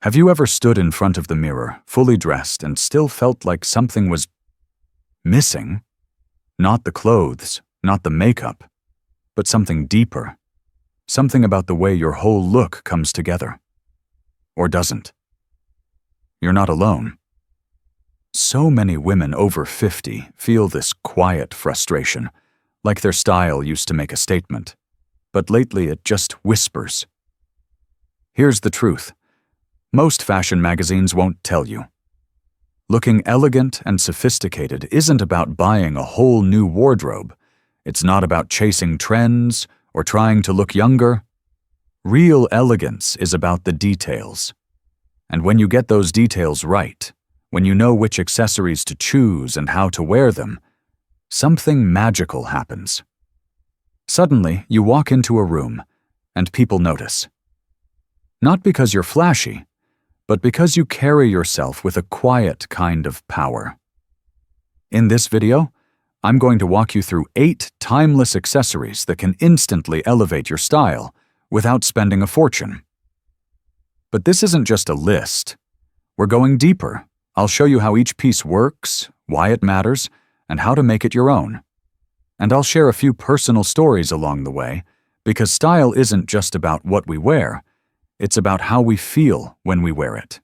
Have you ever stood in front of the mirror, fully dressed, and still felt like something was missing? Not the clothes, not the makeup, but something deeper. Something about the way your whole look comes together. Or doesn't. You're not alone. So many women over 50 feel this quiet frustration, like their style used to make a statement, but lately it just whispers. Here's the truth. Most fashion magazines won't tell you. Looking elegant and sophisticated isn't about buying a whole new wardrobe. It's not about chasing trends or trying to look younger. Real elegance is about the details. And when you get those details right, when you know which accessories to choose and how to wear them, something magical happens. Suddenly, you walk into a room, and people notice. Not because you're flashy, but because you carry yourself with a quiet kind of power. In this video, I'm going to walk you through 8 timeless accessories that can instantly elevate your style without spending a fortune. But this isn't just a list. We're going deeper. I'll show you how each piece works, why it matters, and how to make it your own. And I'll share a few personal stories along the way, because style isn't just about what we wear, it's about how we feel when we wear it.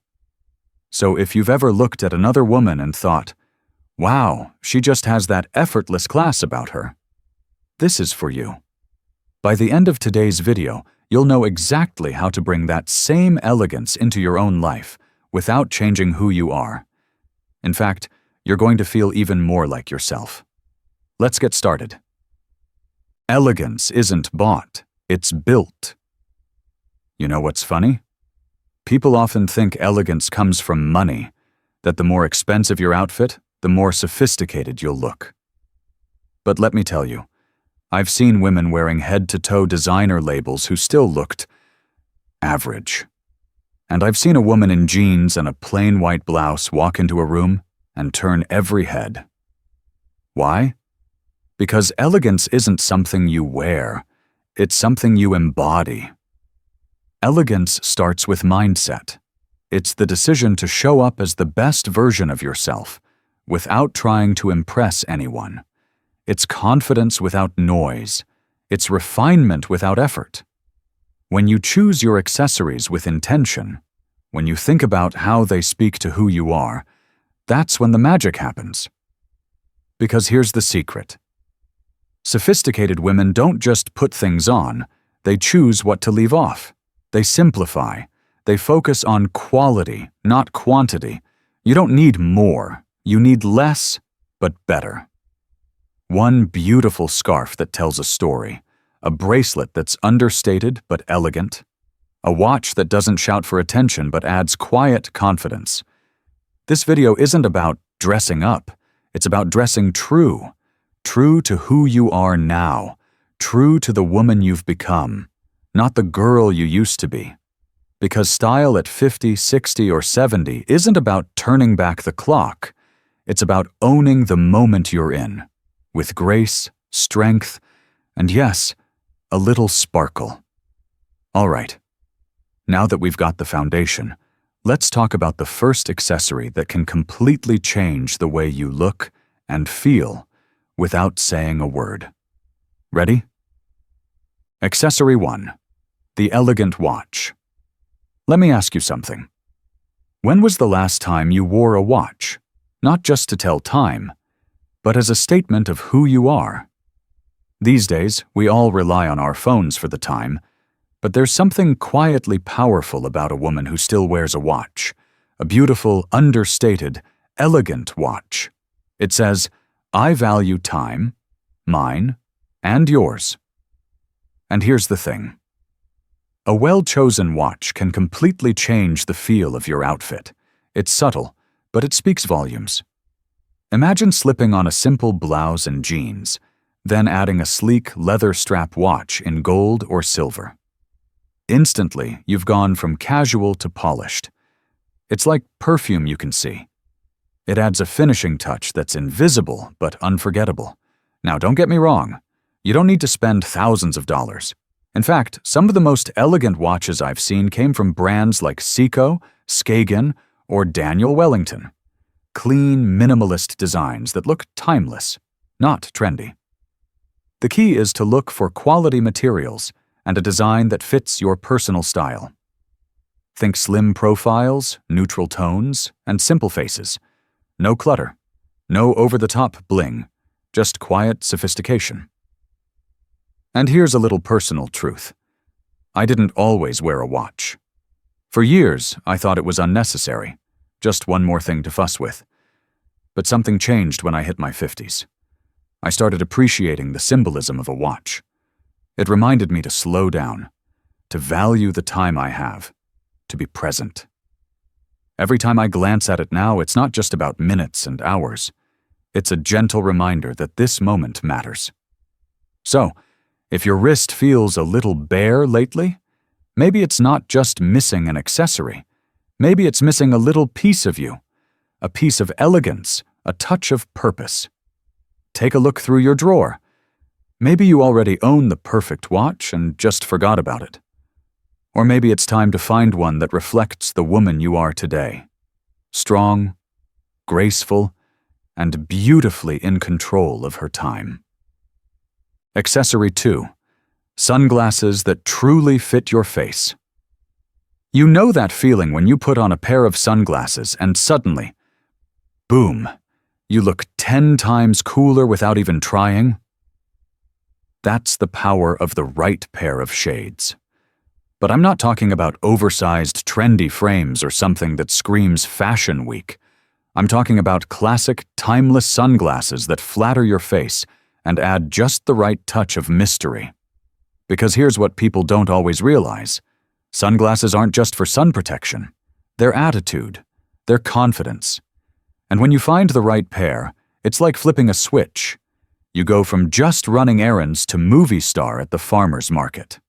So if you've ever looked at another woman and thought, wow, she just has that effortless class about her, this is for you. By the end of today's video, you'll know exactly how to bring that same elegance into your own life without changing who you are. In fact, you're going to feel even more like yourself. Let's get started. Elegance isn't bought, it's built. You know what's funny? People often think elegance comes from money, that the more expensive your outfit, the more sophisticated you'll look. But let me tell you, I've seen women wearing head-to-toe designer labels who still looked average. And I've seen a woman in jeans and a plain white blouse walk into a room and turn every head. Why? Because elegance isn't something you wear, it's something you embody. Elegance starts with mindset. It's the decision to show up as the best version of yourself, without trying to impress anyone. It's confidence without noise. It's refinement without effort. When you choose your accessories with intention, when you think about how they speak to who you are, that's when the magic happens. Because here's the secret. Sophisticated women don't just put things on, they choose what to leave off. They simplify. They focus on quality, not quantity. You don't need more. You need less, but better. One beautiful scarf that tells a story, a bracelet that's understated but elegant, a watch that doesn't shout for attention but adds quiet confidence. This video isn't about dressing up. It's about dressing true. True to who you are now. True to the woman you've become. Not the girl you used to be. Because style at 50, 60, or 70 isn't about turning back the clock. It's about owning the moment you're in, with grace, strength, and yes, a little sparkle. All right, now that we've got the foundation, let's talk about the first accessory that can completely change the way you look and feel without saying a word. Ready? Accessory 1. The elegant watch. Let me ask you something. When was the last time you wore a watch? Not just to tell time, but as a statement of who you are. These days, we all rely on our phones for the time, but there's something quietly powerful about a woman who still wears a watch, a beautiful, understated, elegant watch. It says, I value time, mine, and yours. And here's the thing. A well-chosen watch can completely change the feel of your outfit. It's subtle, but it speaks volumes. Imagine slipping on a simple blouse and jeans, then adding a sleek leather strap watch in gold or silver. Instantly, you've gone from casual to polished. It's like perfume you can see. It adds a finishing touch that's invisible but unforgettable. Now, don't get me wrong. You don't need to spend thousands of dollars. In fact, some of the most elegant watches I've seen came from brands like Seiko, Skagen, or Daniel Wellington. Clean, minimalist designs that look timeless, not trendy. The key is to look for quality materials and a design that fits your personal style. Think slim profiles, neutral tones, and simple faces. No clutter, no over-the-top bling, just quiet sophistication. And here's a little personal truth. I didn't always wear a watch. For years, I thought it was unnecessary, just one more thing to fuss with. But something changed when I hit my 50s. I started appreciating the symbolism of a watch. It reminded me to slow down, to value the time I have, to be present. Every time I glance at it now, it's not just about minutes and hours. It's a gentle reminder that this moment matters. So, if your wrist feels a little bare lately, maybe it's not just missing an accessory. Maybe it's missing a little piece of you, a piece of elegance, a touch of purpose. Take a look through your drawer. Maybe you already own the perfect watch and just forgot about it. Or maybe it's time to find one that reflects the woman you are today. Strong, graceful, and beautifully in control of her time. Accessory 2. Sunglasses that truly fit your face. You know that feeling when you put on a pair of sunglasses and suddenly, boom, you look 10 times cooler without even trying? That's the power of the right pair of shades. But I'm not talking about oversized, trendy frames or something that screams Fashion Week. I'm talking about classic, timeless sunglasses that flatter your face and add just the right touch of mystery. Because here's what people don't always realize. Sunglasses aren't just for sun protection. They're attitude, they're confidence. And when you find the right pair, it's like flipping a switch. You go from just running errands to movie star at the farmer's market.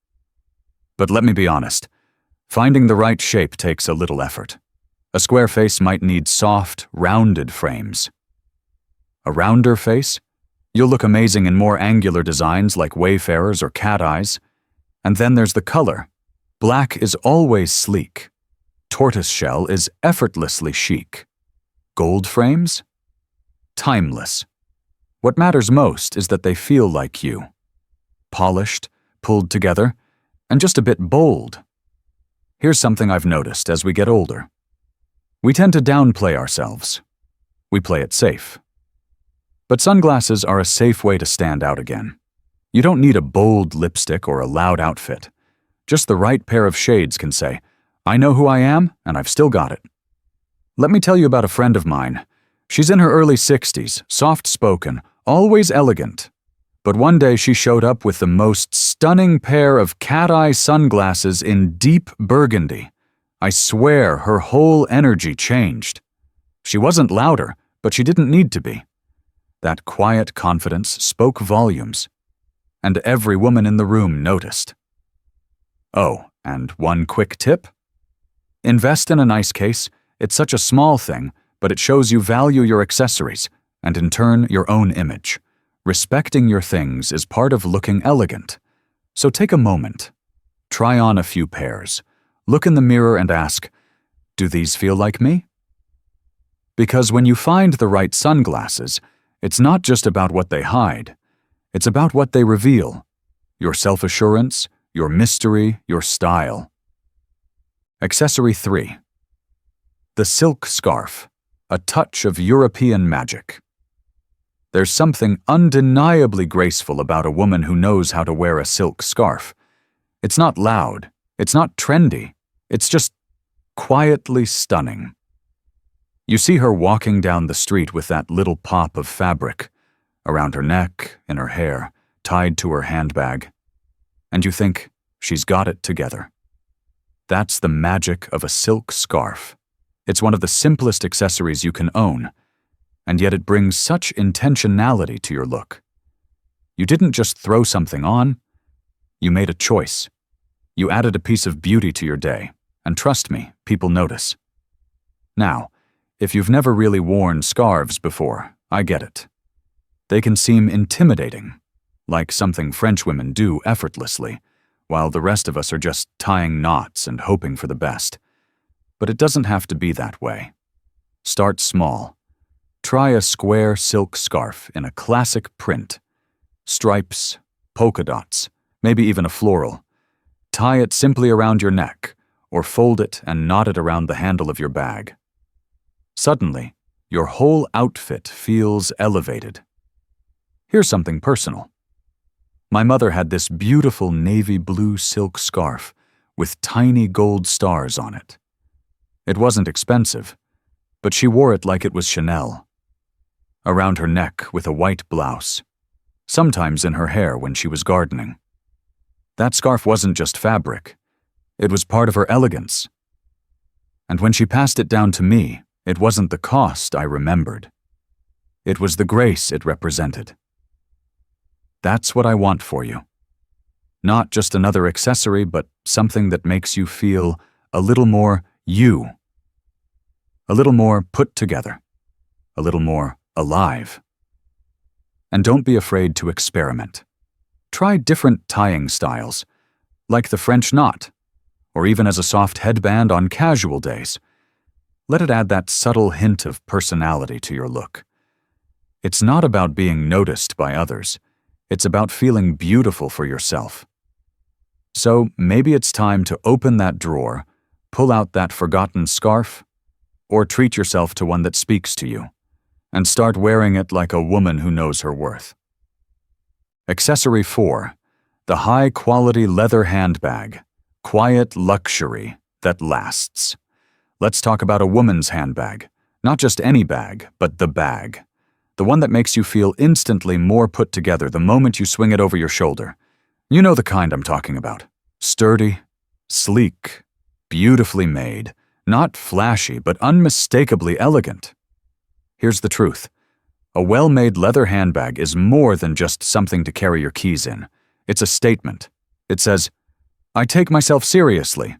But let me be honest, finding the right shape takes a little effort. A square face might need soft, rounded frames. A rounder face? You'll look amazing in more angular designs like Wayfarers or cat eyes. And then there's the color. Black is always sleek. Tortoiseshell is effortlessly chic. Gold frames? Timeless. What matters most is that they feel like you. Polished, pulled together, and just a bit bold. Here's something I've noticed as we get older. We tend to downplay ourselves. We play it safe. But sunglasses are a safe way to stand out again. You don't need a bold lipstick or a loud outfit. Just the right pair of shades can say, I know who I am, and I've still got it. Let me tell you about a friend of mine. She's in her early 60s, soft-spoken, always elegant. But one day she showed up with the most stunning pair of cat-eye sunglasses in deep burgundy. I swear her whole energy changed. She wasn't louder, but she didn't need to be. That quiet confidence spoke volumes. And every woman in the room noticed. Oh, and one quick tip? Invest in a nice case. It's such a small thing, but it shows you value your accessories, and in turn, your own image. Respecting your things is part of looking elegant. So take a moment. Try on a few pairs. Look in the mirror and ask, do these feel like me? Because when you find the right sunglasses, it's not just about what they hide. It's about what they reveal. Your self-assurance, your mystery, your style. Accessory 3. The silk scarf, a touch of European magic. There's something undeniably graceful about a woman who knows how to wear a silk scarf. It's not loud, it's not trendy, it's just quietly stunning. You see her walking down the street with that little pop of fabric, around her neck, in her hair, tied to her handbag. And you think, she's got it together. That's the magic of a silk scarf. It's one of the simplest accessories you can own, and yet it brings such intentionality to your look. You didn't just throw something on, you made a choice. You added a piece of beauty to your day, and trust me, people notice. Now, if you've never really worn scarves before, I get it. They can seem intimidating, like something French women do effortlessly, while the rest of us are just tying knots and hoping for the best. But it doesn't have to be that way. Start small. Try a square silk scarf in a classic print. Stripes, polka dots, maybe even a floral. Tie it simply around your neck, or fold it and knot it around the handle of your bag. Suddenly, your whole outfit feels elevated. Here's something personal. My mother had this beautiful navy blue silk scarf with tiny gold stars on it. It wasn't expensive, but she wore it like it was Chanel. Around her neck with a white blouse, sometimes in her hair when she was gardening. That scarf wasn't just fabric, it was part of her elegance. And when she passed it down to me, it wasn't the cost I remembered. It was the grace it represented. That's what I want for you. Not just another accessory, but something that makes you feel a little more you. A little more put together. A little more alive. And don't be afraid to experiment. Try different tying styles, like the French knot, or even as a soft headband on casual days. Let it add that subtle hint of personality to your look. It's not about being noticed by others. It's about feeling beautiful for yourself. So maybe it's time to open that drawer, pull out that forgotten scarf, or treat yourself to one that speaks to you, and start wearing it like a woman who knows her worth. Accessory 4. The high-quality leather handbag. Quiet luxury that lasts. Let's talk about a woman's handbag. Not just any bag, but the bag. The one that makes you feel instantly more put together the moment you swing it over your shoulder. You know the kind I'm talking about. Sturdy, sleek, beautifully made, not flashy, but unmistakably elegant. Here's the truth. A well-made leather handbag is more than just something to carry your keys in. It's a statement. It says, I take myself seriously.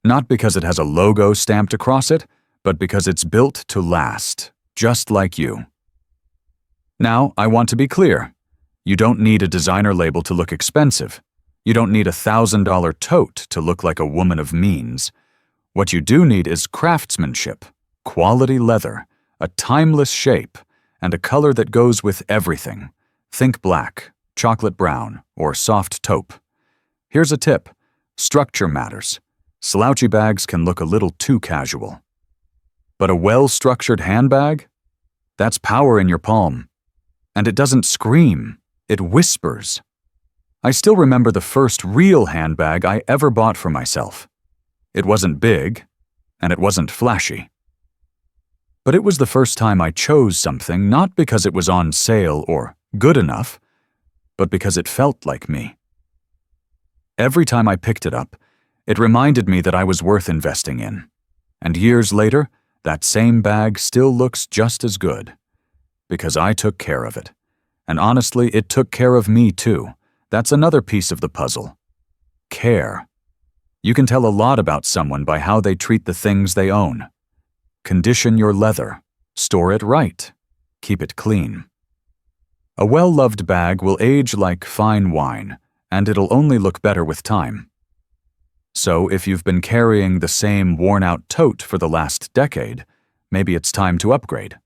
Not because it has a logo stamped across it, but because it's built to last, just like you. Now, I want to be clear. You don't need a designer label to look expensive. You don't need a $1,000 tote to look like a woman of means. What you do need is craftsmanship, quality leather, a timeless shape, and a color that goes with everything. Think black, chocolate brown, or soft taupe. Here's a tip. Structure matters. Slouchy bags can look a little too casual. But a well-structured handbag? That's power in your palm. And it doesn't scream, it whispers. I still remember the first real handbag I ever bought for myself. It wasn't big, and it wasn't flashy. But it was the first time I chose something not because it was on sale or good enough, but because it felt like me. Every time I picked it up, it reminded me that I was worth investing in. And years later, that same bag still looks just as good. Because I took care of it. And honestly, it took care of me too. That's another piece of the puzzle. Care. You can tell a lot about someone by how they treat the things they own. Condition your leather. Store it right. Keep it clean. A well-loved bag will age like fine wine, and it'll only look better with time. So if you've been carrying the same worn-out tote for the last decade, maybe it's time to upgrade.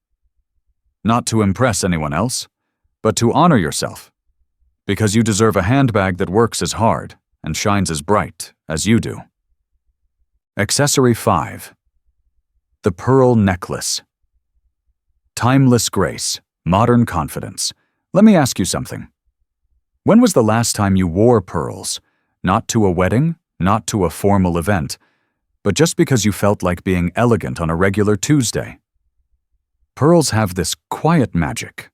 Not to impress anyone else, but to honor yourself. Because you deserve a handbag that works as hard and shines as bright as you do. Accessory 5. The pearl necklace. Timeless grace, modern confidence. Let me ask you something. When was the last time you wore pearls? Not to a wedding, not to a formal event, but just because you felt like being elegant on a regular Tuesday. Pearls have this quiet magic.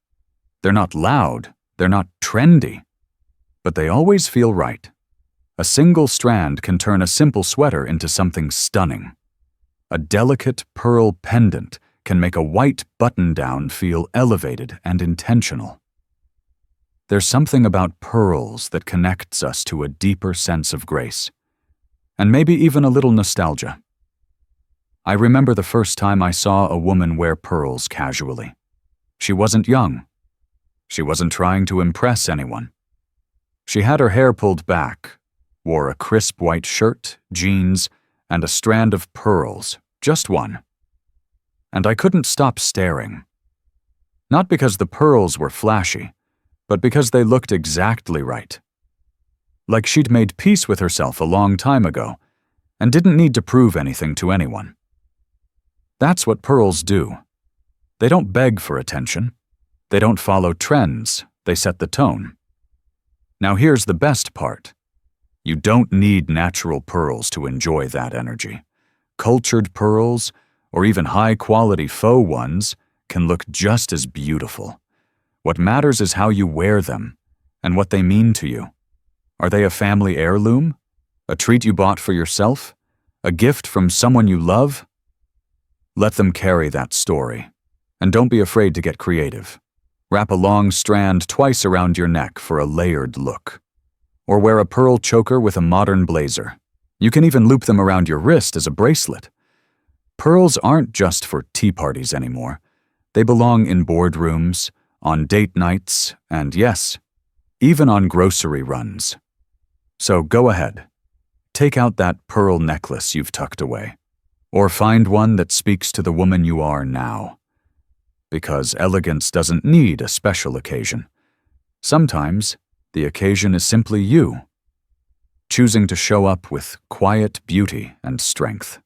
They're not loud, they're not trendy, but they always feel right. A single strand can turn a simple sweater into something stunning. A delicate pearl pendant can make a white button-down feel elevated and intentional. There's something about pearls that connects us to a deeper sense of grace, and maybe even a little nostalgia. I remember the first time I saw a woman wear pearls casually. She wasn't young. She wasn't trying to impress anyone. She had her hair pulled back, wore a crisp white shirt, jeans, and a strand of pearls, just one. And I couldn't stop staring. Not because the pearls were flashy, but because they looked exactly right. Like she'd made peace with herself a long time ago, and didn't need to prove anything to anyone. That's what pearls do. They don't beg for attention. They don't follow trends. They set the tone. Now here's the best part. You don't need natural pearls to enjoy that energy. Cultured pearls, or even high-quality faux ones, can look just as beautiful. What matters is how you wear them, and what they mean to you. Are they a family heirloom? A treat you bought for yourself? A gift from someone you love? Let them carry that story. And don't be afraid to get creative. Wrap a long strand twice around your neck for a layered look. Or wear a pearl choker with a modern blazer. You can even loop them around your wrist as a bracelet. Pearls aren't just for tea parties anymore. They belong in boardrooms, on date nights, and yes, even on grocery runs. So go ahead. Take out that pearl necklace you've tucked away. Or find one that speaks to the woman you are now. Because elegance doesn't need a special occasion. Sometimes, the occasion is simply you, choosing to show up with quiet beauty and strength.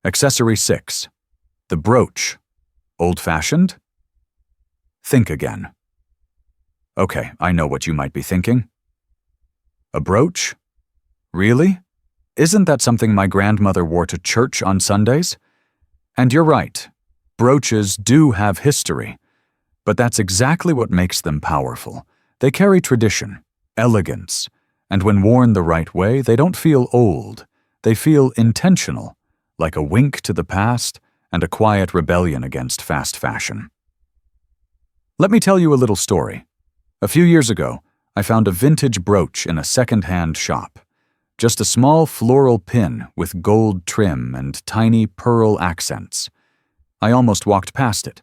Accessory 6. The brooch. Old-fashioned? Think again. Okay, I know what you might be thinking. A brooch? Really? Isn't that something my grandmother wore to church on Sundays? And you're right. Brooches do have history. But that's exactly what makes them powerful. They carry tradition, elegance, and when worn the right way, they don't feel old. They feel intentional, like a wink to the past and a quiet rebellion against fast fashion. Let me tell you a little story. A few years ago, I found a vintage brooch in a second-hand shop. Just a small floral pin with gold trim and tiny pearl accents. I almost walked past it.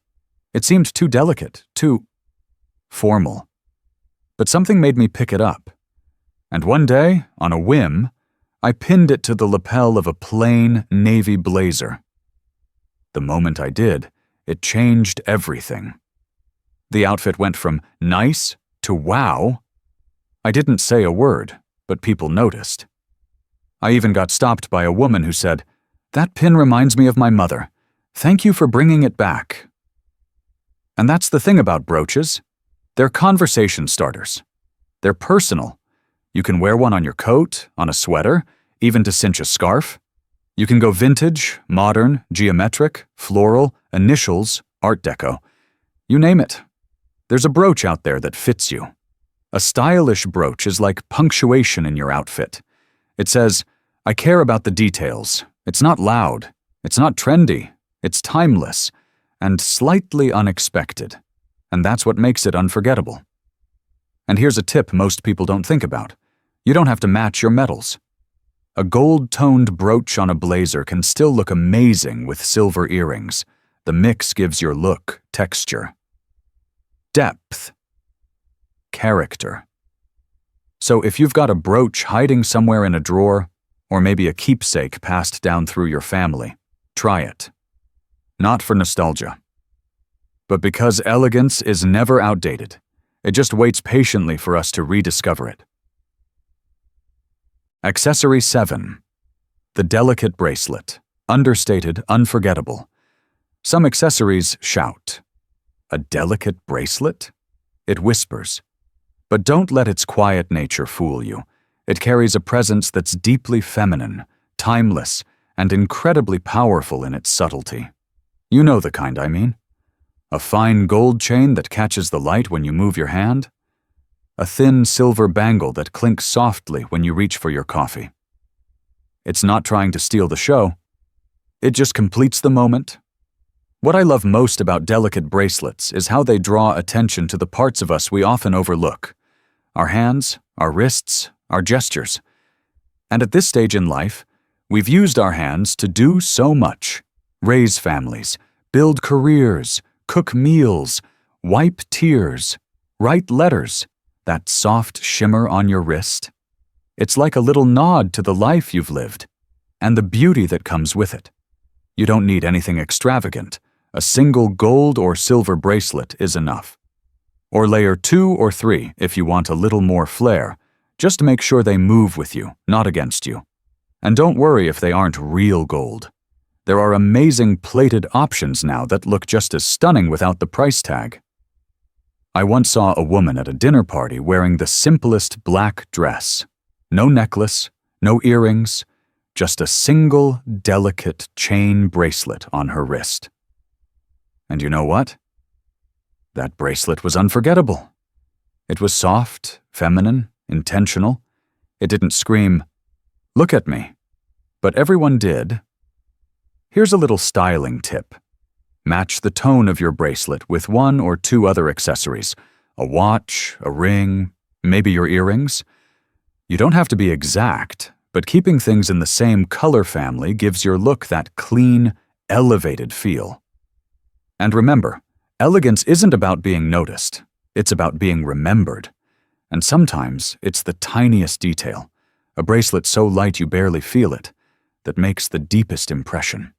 It seemed too delicate, too formal. But something made me pick it up. And one day, on a whim, I pinned it to the lapel of a plain navy blazer. The moment I did, it changed everything. The outfit went from nice to wow. I didn't say a word, but people noticed. I even got stopped by a woman who said, "That pin reminds me of my mother. Thank you for bringing it back." And that's the thing about brooches. They're conversation starters. They're personal. You can wear one on your coat, on a sweater, even to cinch a scarf. You can go vintage, modern, geometric, floral, initials, Art Deco. You name it. There's a brooch out there that fits you. A stylish brooch is like punctuation in your outfit. It says, "I care about the details. It's not loud. It's not trendy. It's timeless and slightly unexpected. And that's what makes it unforgettable." And here's a tip most people don't think about. You don't have to match your metals. A gold-toned brooch on a blazer can still look amazing with silver earrings. The mix gives your look texture, depth, character. So if you've got a brooch hiding somewhere in a drawer, or maybe a keepsake passed down through your family, try it. Not for nostalgia, but because elegance is never outdated. It just waits patiently for us to rediscover it. Accessory 7. The delicate bracelet. Understated, unforgettable. Some accessories shout. A delicate bracelet? It whispers. But don't let its quiet nature fool you. It carries a presence that's deeply feminine, timeless, and incredibly powerful in its subtlety. You know the kind I mean. A fine gold chain that catches the light when you move your hand. A thin silver bangle that clinks softly when you reach for your coffee. It's not trying to steal the show. It just completes the moment. What I love most about delicate bracelets is how they draw attention to the parts of us we often overlook. Our hands, our wrists, our gestures. And at this stage in life, we've used our hands to do so much. Raise families, build careers, cook meals, wipe tears, write letters. That soft shimmer on your wrist. It's like a little nod to the life you've lived and the beauty that comes with it. You don't need anything extravagant. A single gold or silver bracelet is enough. Or layer 2 or 3 if you want a little more flair. Just make sure they move with you, not against you. And don't worry if they aren't real gold. There are amazing plated options now that look just as stunning without the price tag. I once saw a woman at a dinner party wearing the simplest black dress. No necklace, no earrings, just a single delicate chain bracelet on her wrist. And you know what? That bracelet was unforgettable. It was soft, feminine, intentional. It didn't scream, "Look at me." But everyone did. Here's a little styling tip. Match the tone of your bracelet with 1 or 2 other accessories. A watch, a ring, maybe your earrings. You don't have to be exact, but keeping things in the same color family gives your look that clean, elevated feel. And remember, elegance isn't about being noticed. It's about being remembered. And sometimes it's the tiniest detail, a bracelet so light you barely feel it, that makes the deepest impression.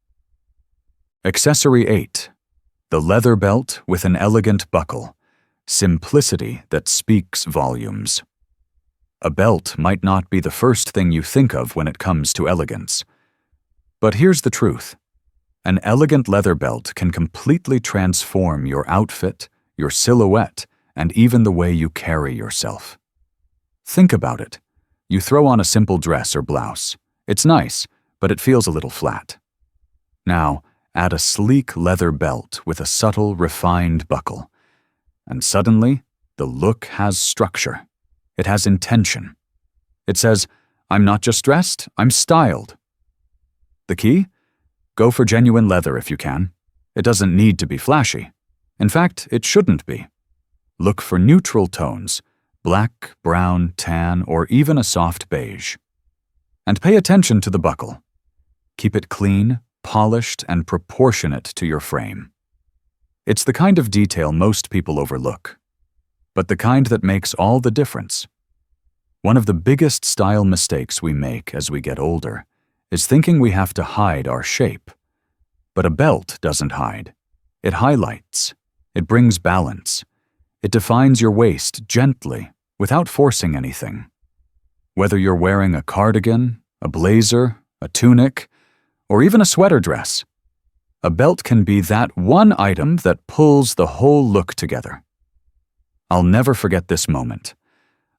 Accessory 8. The leather belt with an elegant buckle. Simplicity that speaks volumes. A belt might not be the first thing you think of when it comes to elegance. But here's the truth. An elegant leather belt can completely transform your outfit, your silhouette, and even the way you carry yourself. Think about it. You throw on a simple dress or blouse. It's nice, but it feels a little flat. Now, add a sleek leather belt with a subtle, refined buckle. And suddenly, the look has structure. It has intention. It says, "I'm not just dressed, I'm styled." The key? Go for genuine leather if you can. It doesn't need to be flashy. In fact, it shouldn't be. Look for neutral tones, black, brown, tan, or even a soft beige. And pay attention to the buckle. Keep it clean, polished, and proportionate to your frame. It's the kind of detail most people overlook, but the kind that makes all the difference. One of the biggest style mistakes we make as we get older is thinking we have to hide our shape. But a belt doesn't hide. It highlights. It brings balance. It defines your waist gently, without forcing anything. Whether you're wearing a cardigan, a blazer, a tunic, or even a sweater dress, a belt can be that one item that pulls the whole look together. I'll never forget this moment.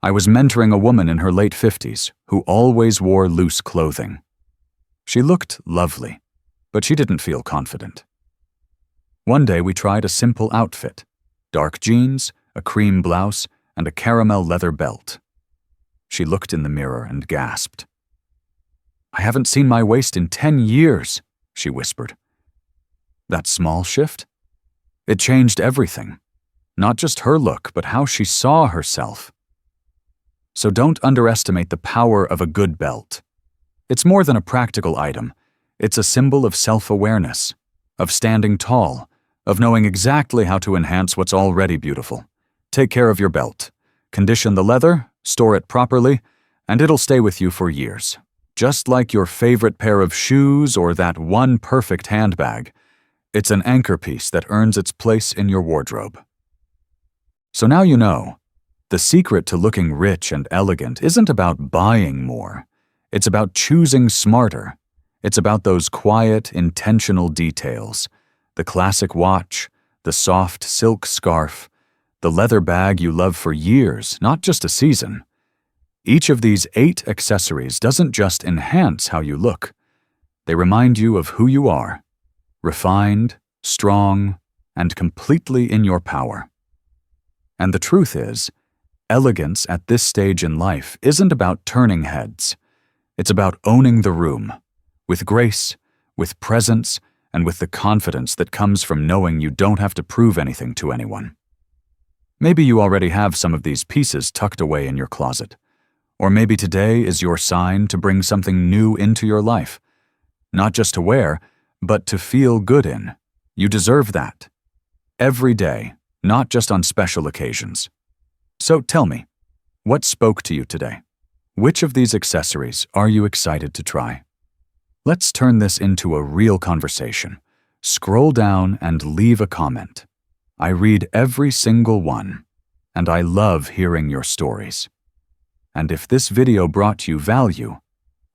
I was mentoring a woman in her late 50s who always wore loose clothing. She looked lovely, but she didn't feel confident. One day we tried a simple outfit: dark jeans, a cream blouse, and a caramel leather belt. She looked in the mirror and gasped. "I haven't seen my waist in 10 years, she whispered. That small shift? It changed everything. Not just her look, but how she saw herself. So don't underestimate the power of a good belt. It's more than a practical item. It's a symbol of self-awareness, of standing tall, of knowing exactly how to enhance what's already beautiful. Take care of your belt. Condition the leather, store it properly, and it'll stay with you for years. Just like your favorite pair of shoes or that one perfect handbag, it's an anchor piece that earns its place in your wardrobe. So now you know, the secret to looking rich and elegant isn't about buying more. It's about choosing smarter. It's about those quiet, intentional details. The classic watch, the soft silk scarf, the leather bag you love for years, not just a season. Each of these 8 accessories doesn't just enhance how you look. They remind you of who you are, refined, strong, and completely in your power. And the truth is, elegance at this stage in life isn't about turning heads. It's about owning the room, with grace, with presence, and with the confidence that comes from knowing you don't have to prove anything to anyone. Maybe you already have some of these pieces tucked away in your closet. Or maybe today is your sign to bring something new into your life. Not just to wear, but to feel good in. You deserve that. Every day, not just on special occasions. So tell me, what spoke to you today? Which of these accessories are you excited to try? Let's turn this into a real conversation. Scroll down and leave a comment. I read every single one, and I love hearing your stories. And if this video brought you value,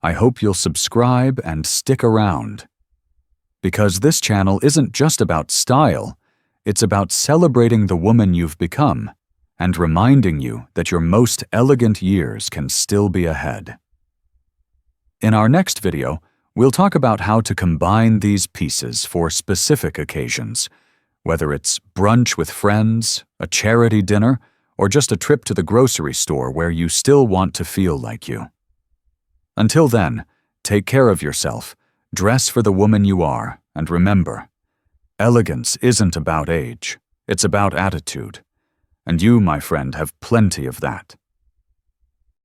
I hope you'll subscribe and stick around. Because this channel isn't just about style, it's about celebrating the woman you've become and reminding you that your most elegant years can still be ahead. In our next video, we'll talk about how to combine these pieces for specific occasions, whether it's brunch with friends, a charity dinner, or just a trip to the grocery store where you still want to feel like you. Until then, take care of yourself, dress for the woman you are, and remember, elegance isn't about age, it's about attitude. And you, my friend, have plenty of that.